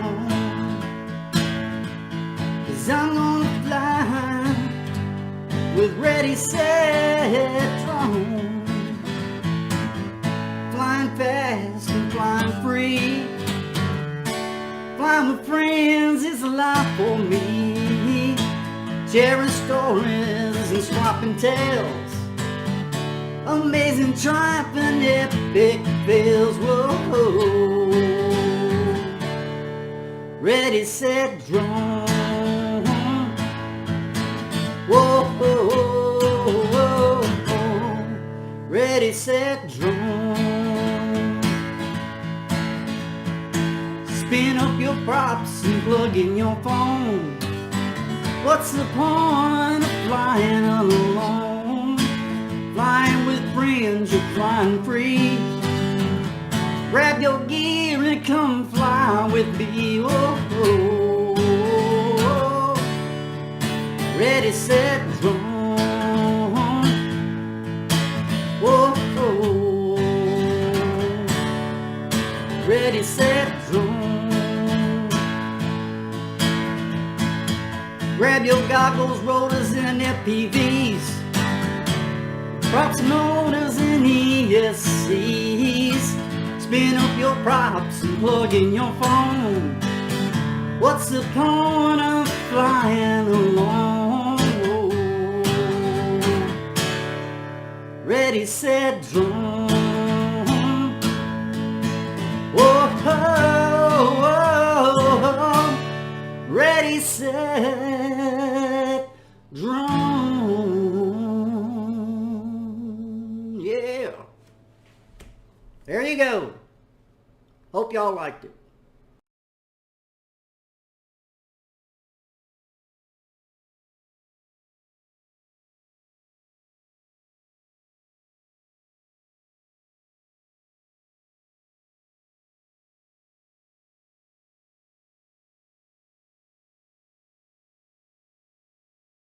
'cause I'm gonna fly with ready, set, drone. Flying fast and flying free, flying with friends is a life for me. Sharing stories and swapping tales, amazing triumph and epic fails. Whoa, ready, set, drone. Whoa, whoa, whoa, whoa. Ready, set, drone. Spin up your props and plug in your phone. What's the point of flying alone? Flying with friends, you're flying free. Grab your gear and come fly with me. Oh, oh, oh. Ready, set, drone. Whoa, oh. Ready, set, drone. Grab your goggles, rotors, and FPVs, props, motors, and ESCs. Spin up your props and plug in your phone. What's the point of flying alone? Ready, set, drone. Whoa, whoa, whoa. Ready, set, drone. Yeah. There you go. Hope y'all liked it.